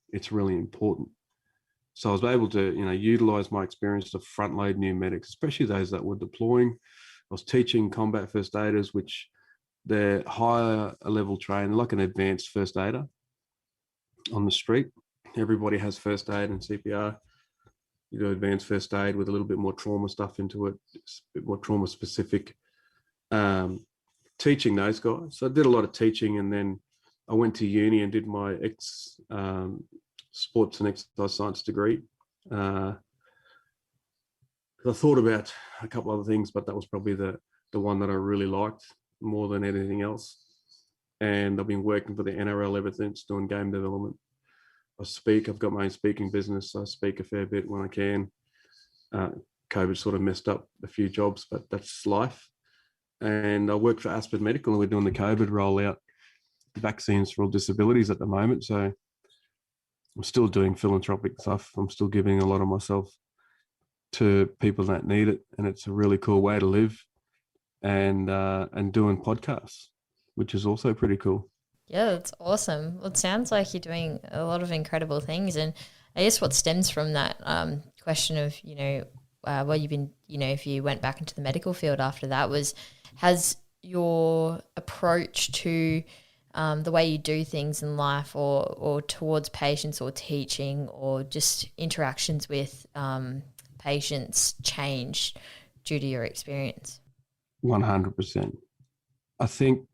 it's really important. So I was able to utilize my experience to front load new medics, especially those that were deploying. I was teaching combat first aiders, which they're higher level trained, like an advanced first aider on the street. Everybody has first aid and CPR. You do advanced first aid with a little bit more trauma stuff into it. It's a bit more trauma specific. Teaching those guys. So I did a lot of teaching, and then I went to uni and did my sports and exercise science degree. I thought about a couple other things, but that was probably the one that I really liked more than anything else. And I've been working for the NRL ever since, doing game development. I speak. I've got my own speaking business. I speak a fair bit when I can. COVID sort of messed up a few jobs, but that's life. And I work for Army Medical, and we're doing the COVID rollout, vaccines for all disabilities at the moment. So I'm still doing philanthropic stuff. I'm still giving a lot of myself to people that need it, and it's a really cool way to live. And doing podcasts, which is also pretty cool. Yeah, that's awesome. Well, it sounds like you're doing a lot of incredible things, and I guess what stems from that question of well, you've been if you went back into the medical field after that, has your approach to the way you do things in life, or towards patients, or teaching, or just interactions with patients changed due to your experience? 100%. I think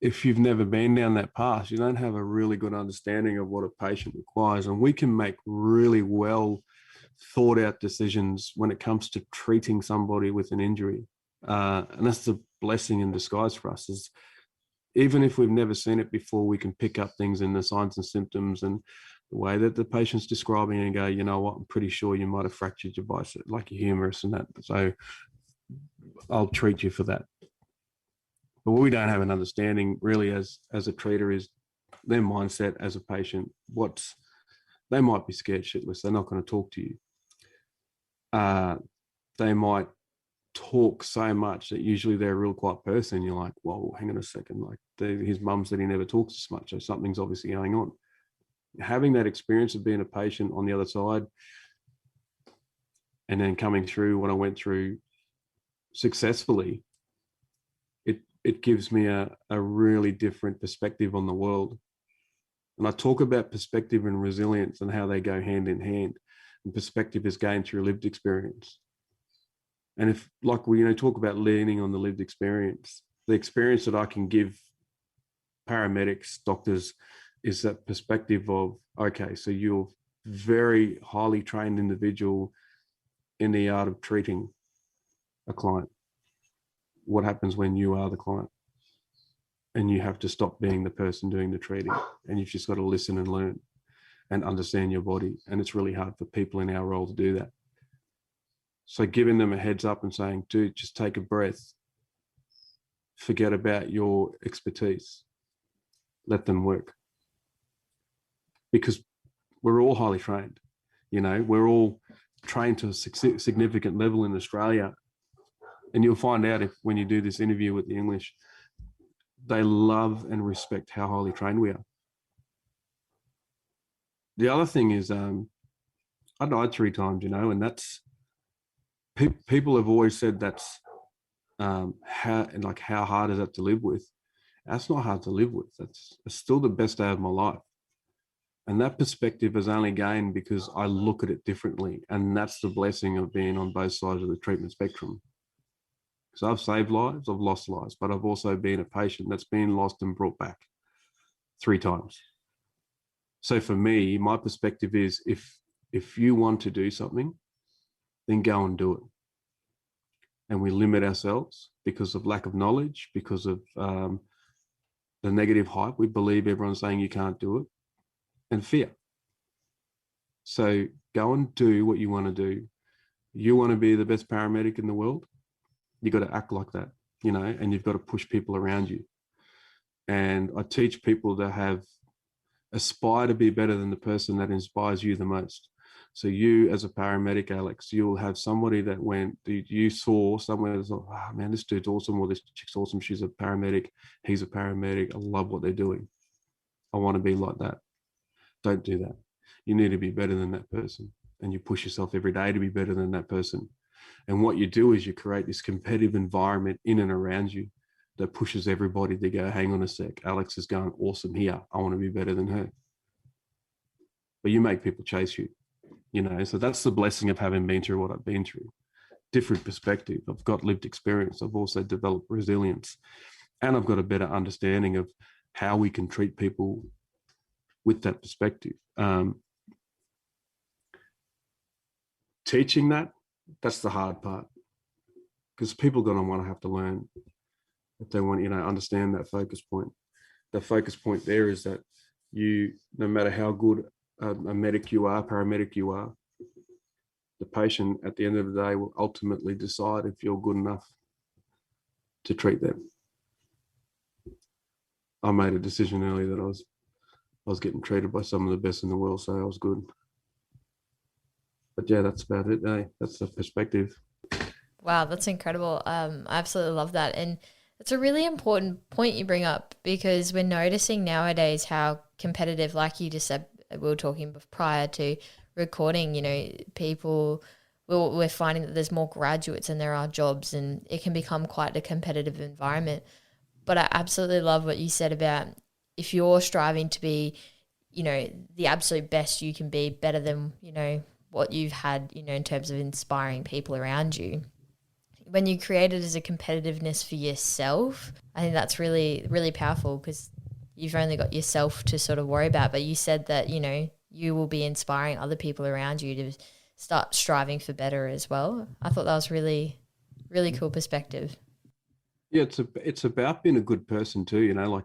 if you've never been down that path, you don't have a really good understanding of what a patient requires. And we can make really well thought out decisions when it comes to treating somebody with an injury. And that's the blessing in disguise for us, is even if we've never seen it before, we can pick up things in the signs and symptoms and the way that the patient's describing, and go, you know what, I'm pretty sure you might have fractured your bicep, like your humerus and that. So I'll treat you for that. But what we don't have an understanding really as a treater is their mindset as a patient. They might be scared shitless. They're not going to talk to you. They might talk so much that usually they're a real quiet person. You're like, whoa, hang on a second. Like, his mum said he never talks this much, so something's obviously going on. having that experience of being a patient on the other side, and then coming through what I went through successfully, it gives me a really different perspective on the world. And I talk about perspective and resilience and how they go hand in hand. And perspective is gained through lived experience. And if, like we talk about leaning on the lived experience, the experience that I can give paramedics, doctors, is that perspective of, okay, so you're a very highly trained individual in the art of treating a client. What happens when you are the client? And you have to stop being the person doing the treating, and you've just got to listen and learn and understand your body. And it's really hard for people in our role to do that. So giving them a heads up and saying, dude, just take a breath, forget about your expertise, let them work. Because we're all highly trained, we're all trained to a significant level in Australia. And you'll find out when you do this interview with the English, they love and respect how highly trained we are. The other thing is, I died 3 times, and that's, people have always said that's how hard is that to live with? That's not hard to live with. It's still the best day of my life. And that perspective is only gained because I look at it differently. And that's the blessing of being on both sides of the treatment spectrum. Because I've saved lives, I've lost lives, but I've also been a patient that's been lost and brought back 3 times. So for me, my perspective is, if you want to do something, then go and do it. And we limit ourselves because of lack of knowledge, because of the negative hype. We believe everyone's saying you can't do it, and fear. So go and do what you want to do. You want to be the best paramedic in the world? You got to act like that, and you've got to push people around you. And I teach people to aspire to be better than the person that inspires you the most. So you, as a paramedic, Alex, you'll have somebody that you saw somewhere that's like, oh man, this dude's awesome, or this chick's awesome, she's a paramedic, he's a paramedic, I love what they're doing, I want to be like that. Don't do that. You need to be better than that person, and you push yourself every day to be better than that person. And what you do is you create this competitive environment in and around you that pushes everybody to go, hang on a sec, Alex is going awesome here, I want to be better than her. But you make people chase you, so that's the blessing of having been through what I've been through. Different perspective. I've got lived experience. I've also developed resilience, and I've got a better understanding of how we can treat people with that perspective. Teaching that's the hard part, because people are going to want to have to learn if they want, understand that focus point. The focus point there is that no matter how good a medic you are, paramedic you are, the patient at the end of the day will ultimately decide if you're good enough to treat them. I made a decision early that I was getting treated by some of the best in the world, so I was good. But yeah, that's about it. That's the perspective. Wow, that's incredible. I absolutely love that. And it's a really important point you bring up, because we're noticing nowadays how competitive, like you just said, we were talking prior to recording, we're finding that there's more graduates than there are jobs, and it can become quite a competitive environment. But I absolutely love what you said about, if you're striving to be, the absolute best you can be, better than, what you've had, in terms of inspiring people around you. When you create it as a competitiveness for yourself, I think that's really, really powerful, because you've only got yourself to sort of worry about. But you said that, you will be inspiring other people around you to start striving for better as well. I thought that was really, really cool perspective. Yeah, it's about being a good person too, like,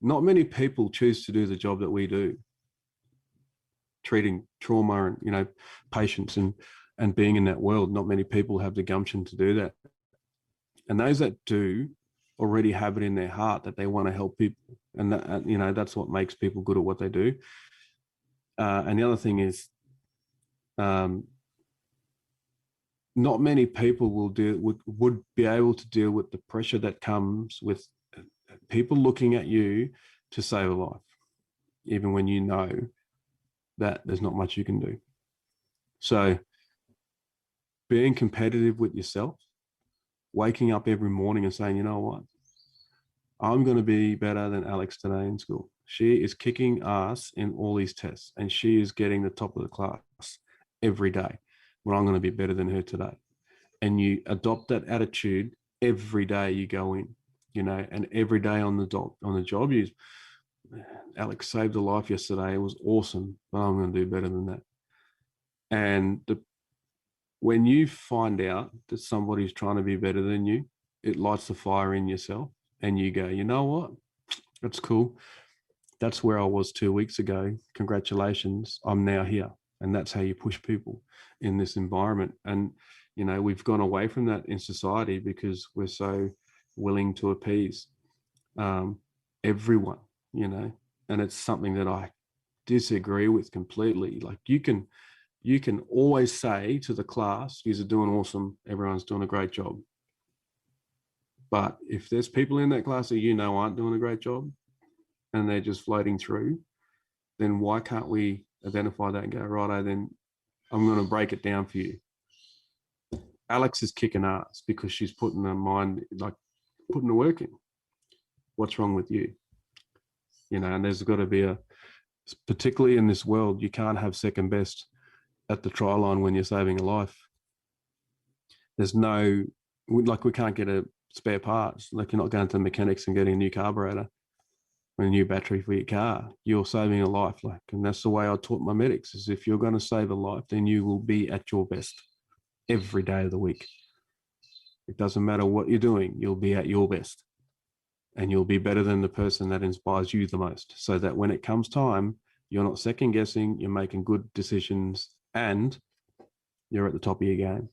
not many people choose to do the job that we do, treating trauma and, patients and being in that world. Not many people have the gumption to do that. And those that do already have it in their heart that they want to help people. And that, that's what makes people good at what they do. And the other thing is, not many people would be able to deal with the pressure that comes with people looking at you to save a life. even when you know that there's not much you can do. So being competitive with yourself, waking up every morning and saying, you know what, I'm going to be better than Alex today in school. She is kicking ass in all these tests and she is getting the top of the class every day. Well, I'm going to be better than her today. And you adopt that attitude every day you go in, and every day on the job, Alex saved a life yesterday. It was awesome, but I'm going to do better than that. And when you find out that somebody's trying to be better than you, it lights the fire in yourself and you go, you know what? That's cool. That's where I was 2 weeks ago. Congratulations. I'm now here. And that's how you push people in this environment. And, we've gone away from that in society because we're so willing to appease everyone, and it's something that I disagree with completely. Like you can always say to the class, you're doing awesome. Everyone's doing a great job. But if there's people in that class that aren't doing a great job and they're just floating through, then why can't we identify that and go, righto, then I'm going to break it down for you. Alex is kicking ass because she's putting her mind, like putting the work in. What's wrong with you? And there's got to be particularly in this world, you can't have second best at the try line when you're saving a life. There's we can't get a spare parts. Like you're not going to the mechanics and getting a new carburetor or a new battery for your car. You're saving a life. And that's the way I taught my medics is if you're going to save a life, then you will be at your best every day of the week. It doesn't matter what you're doing. You'll be at your best and you'll be better than the person that inspires you the most. So that when it comes time, you're not second guessing, you're making good decisions and you're at the top of your game.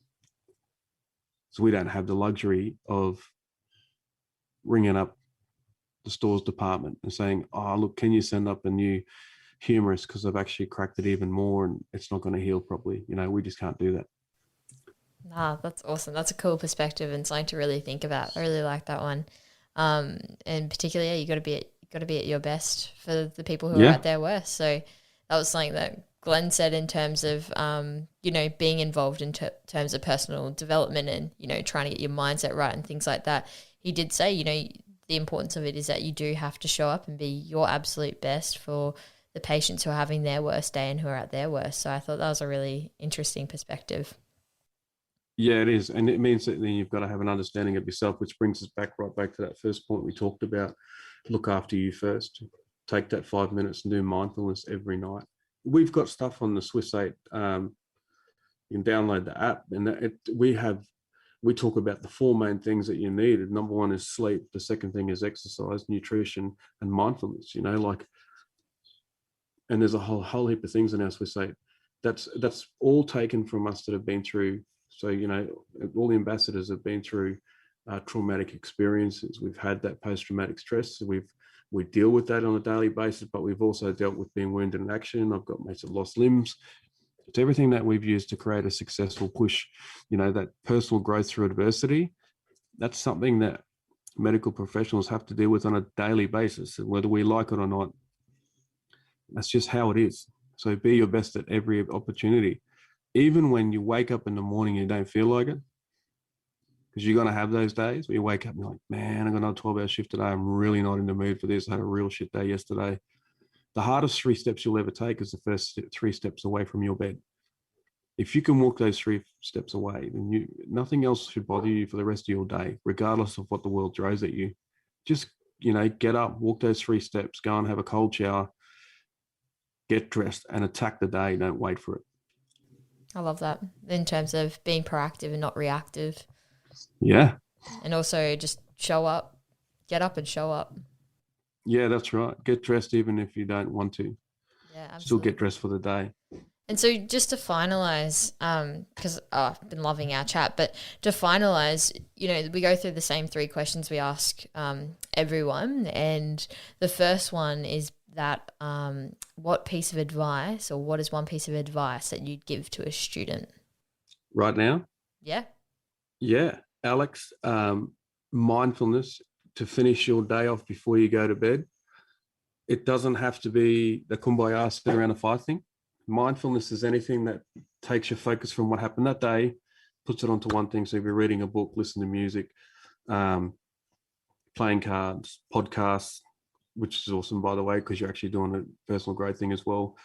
So we don't have the luxury of ringing up the stores department and saying, oh, look, can you send up a new humerus because I've actually cracked it even more and it's not going to heal properly. We just can't do that. Nah, that's awesome. That's a cool perspective and something to really think about. I really like that one. And particularly, you got to be at your best for the people who are at their worst. So that was something that Glenn said in terms of, being involved in terms of personal development and, trying to get your mindset right and things like that. He did say, the importance of it is that you do have to show up and be your absolute best for the patients who are having their worst day and who are at their worst. So I thought that was a really interesting perspective. Yeah, it is. And it means that then you've got to have an understanding of yourself, which brings us right back to that first point we talked about. Look after you first. Take that 5 minutes and do mindfulness every night. We've got stuff on the Swiss 8. You can download the app and we talk about the 4 main things that you need. Number 1 is sleep. The second thing is exercise, nutrition, and mindfulness, and there's a whole heap of things in our Swiss 8. That's all taken from us that have been through. So, all the ambassadors have been through traumatic experiences. We've had that post-traumatic stress. So we deal with that on a daily basis, but we've also dealt with being wounded in action. I've got mates that lost limbs. It's everything that we've used to create a successful push, that personal growth through adversity. That's something that medical professionals have to deal with on a daily basis, whether we like it or not. That's just how it is. So be your best at every opportunity. Even when you wake up in the morning and you don't feel like it, because you're going to have those days where you wake up and you're like, man, I'm going to have a 12-hour shift today. I'm really not in the mood for this. I had a real shit day yesterday. The hardest 3 steps you'll ever take is the first 3 steps away from your bed. If you can walk those 3 steps away, then nothing else should bother you for the rest of your day, regardless of what the world throws at you. Just, get up, walk those 3 steps, go and have a cold shower, get dressed and attack the day. Don't wait for it. I love that in terms of being proactive and not reactive. Yeah. And also just show up, get up and show up. Yeah, that's right. Get dressed even if you don't want to. Yeah, absolutely. Still get dressed for the day. And so just to finalize, because I've been loving our chat, but to finalize, we go through the same 3 questions we ask everyone. And the first one is that what piece of advice or what is one piece of advice that you'd give to a student? Right now? Yeah. Yeah. Alex, mindfulness to finish your day off before you go to bed. it doesn't have to be the kumbaya sit around a fire thing. Mindfulness is anything that takes your focus from what happened that day, puts it onto one thing. So if you're reading a book, listening to music, playing cards, podcasts, which is awesome, by the way, because you're actually doing a personal growth thing as well.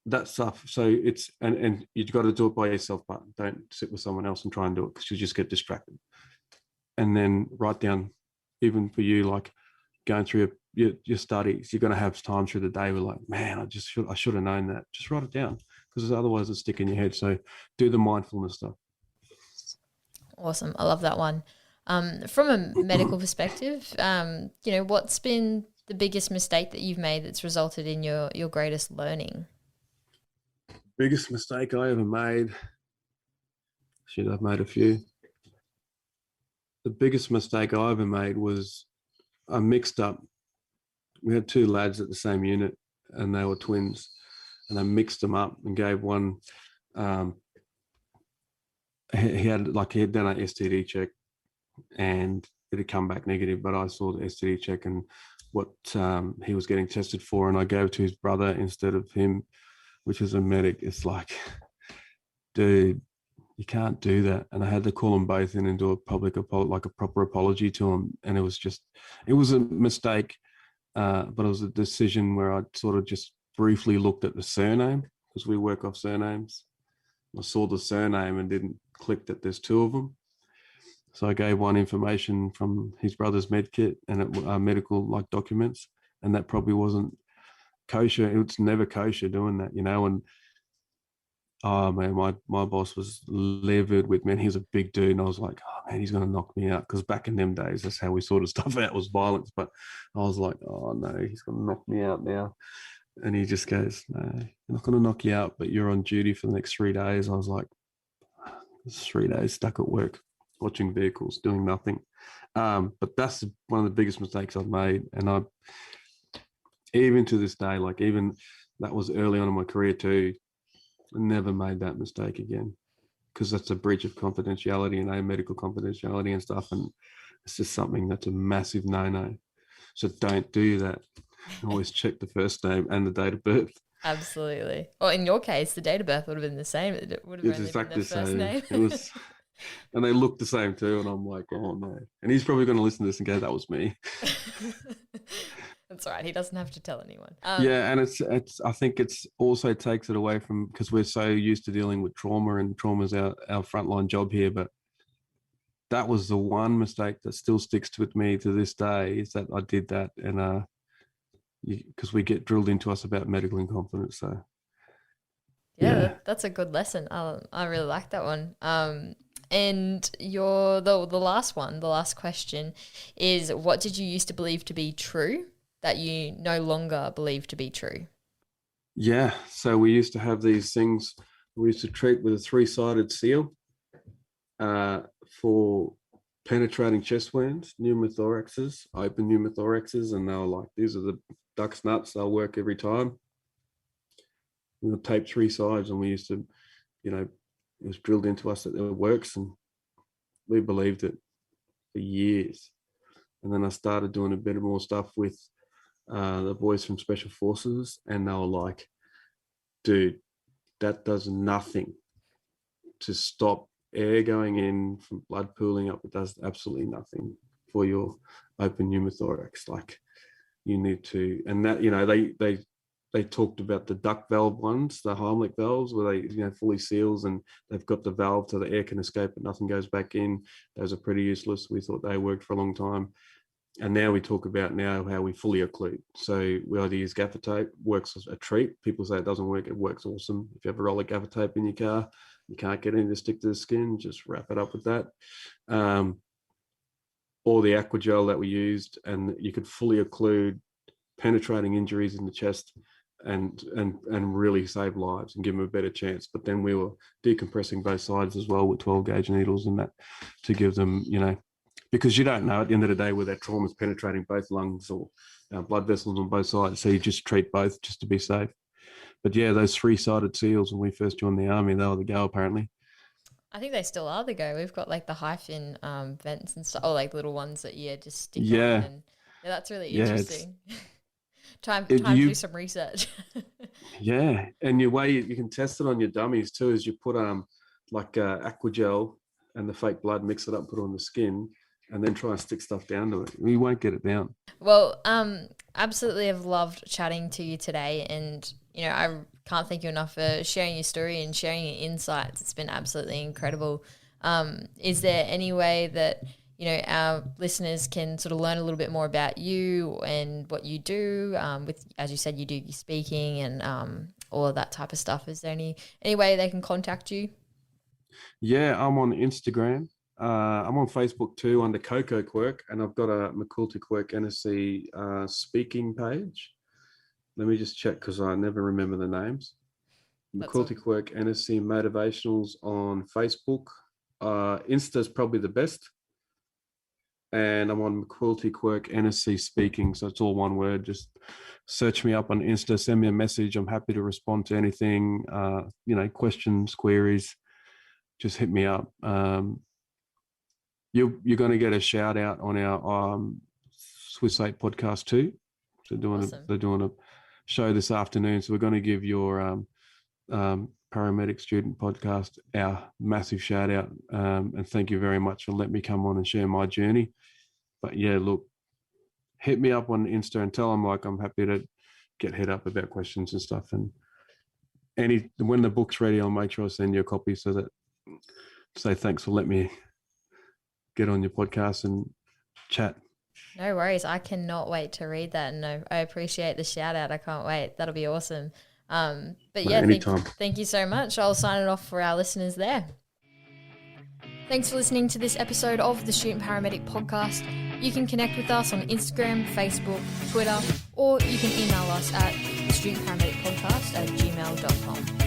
That stuff. So it's, and you've got to do it by yourself, but don't sit with someone else and try and do it, because you just get distracted. And then write down, even for you, like going through your studies, you're going to have time through the day where like, man, I should have known that. Just write it down, because otherwise it'll stick in your head. So do the mindfulness stuff. Awesome. I love that one. From a medical perspective, what's been the biggest mistake that you've made that's resulted in your greatest learning? Biggest mistake I ever made. Shit, I've made a few. The biggest mistake I ever made was I mixed up. We had two lads at the same unit, and they were twins, and I mixed them up and gave one. He had done an STD check, and it had come back negative, but I saw the STD check and what he was getting tested for, and I gave it to his brother instead of him, which is a medic. It's like, dude, you can't do that. And I had to call them both in and do a proper apology to them. And it was a mistake, but it was a decision where I sort of just briefly looked at the surname, because we work off surnames. I saw the surname and didn't click that there's two of them. So I gave one information from his brother's med kit and medical documents, and that probably wasn't kosher. It was never kosher doing that, and oh man, my boss was livid with me, and he was a big dude, and I was like, oh man, he's going to knock me out, because back in them days, that's how we sorted stuff out, was violence. But I was like, oh no, he's going to knock me out now. And he just goes, no, I'm not going to knock you out, but you're on duty for the next 3 days. I was like, 3 days stuck at work, watching vehicles, doing nothing. But that's one of the biggest mistakes I've made. And even to this day, even that was early on in my career too, I never made that mistake again, because that's a breach of confidentiality and medical confidentiality and stuff. And it's just something that's a massive no-no. So don't do that. Always check the first name and the date of birth. Absolutely. Well, in your case, the date of birth would have been the same. It would have only exactly been the first name. It was, and they looked the same too. And I'm like, oh no. And he's probably going to listen to this and go, that was me. That's right. He doesn't have to tell anyone. Yeah, and it's. I think it's also takes it away from, because we're so used to dealing with trauma, and trauma's our frontline job here. But that was the one mistake that still sticks with me to this day, is that I did that, and because we get drilled into us about medical incompetence. So yeah. That's a good lesson. I really like that one. And the last question is, what did you used to believe to be true that you no longer believe to be true? Yeah, so we used to have these things we used to treat with a 3-sided seal for penetrating chest wounds, pneumothoraxes, open pneumothoraxes, and they were like, these are the duck's nuts, they'll work every time. We would tape 3 sides, and we used to, it was drilled into us that it works, and we believed it for years. And then I started doing a bit more stuff with the boys from Special Forces, and they were like, dude, that does nothing to stop air going in from blood pooling up. It does absolutely nothing for your open pneumothorax. Like, you need to, and that, they talked about the duct valve ones, the Heimlich valves, where they, fully seals, and they've got the valve so the air can escape but nothing goes back in. Those are pretty useless. We thought they worked for a long time. And now we talk about how we fully occlude. So we either use gaffer tape, works as a treat. People say it doesn't work. It works awesome. If you have a roll of gaffer tape in your car, you can't get anything to stick to the skin, just wrap it up with that. Or the aquagel that we used, and you could fully occlude penetrating injuries in the chest and really save lives and give them a better chance. But then we were decompressing both sides as well with 12 gauge needles and that to give them, because you don't know at the end of the day whether that trauma is penetrating both lungs or blood vessels on both sides. So you just treat both just to be safe. But yeah, those 3-sided seals, when we first joined the Army, they were the go apparently. I think they still are the go. We've got the hyphen vents and stuff, or little ones that just stick on. And that's really interesting. Time to do some research. Yeah, and your way you can test it on your dummies too is you put like aquagel and the fake blood, mix it up, put it on the skin, and then try and stick stuff down to it. You won't get it down. Well, absolutely have loved chatting to you today, and I can't thank you enough for sharing your story and sharing your insights. It's been absolutely incredible. Is there any way that our listeners can sort of learn a little bit more about you and what you do? With, as you said, you do your speaking and all of that type of stuff. Is there any way they can contact you? Yeah, I'm on Instagram. I'm on Facebook too under Coco Quirk, and I've got a McQuilty Quirk NSC speaking page. Let me just check because I never remember the names. McQuilty Quirk NSC Motivationals on Facebook. Insta's probably the best. And I'm on McQuilty Quirk NSC Speaking, so it's all one word. Just search me up on Insta, send me a message. I'm happy to respond to anything, questions, queries. Just hit me up. You're going to get a shout out on our Swiss 8 podcast too. They're doing a show this afternoon, so we're going to give your paramedic student podcast our massive shout out, and thank you very much for letting me come on and share my journey. But yeah, look, hit me up on Insta and tell them I'm happy to get hit up about questions and stuff, and when the book's ready, I'll make sure I send you a copy so that say thanks for letting me get on your podcast and chat. No worries. I cannot wait to read that, and I appreciate the shout out. I can't wait. That'll be awesome. But yeah, thank you so much. I'll sign it off for our listeners there. Thanks for listening to this episode of the Student Paramedic Podcast. You can connect with us on Instagram, Facebook, Twitter, or you can email us at studentparamedicpodcast@gmail.com.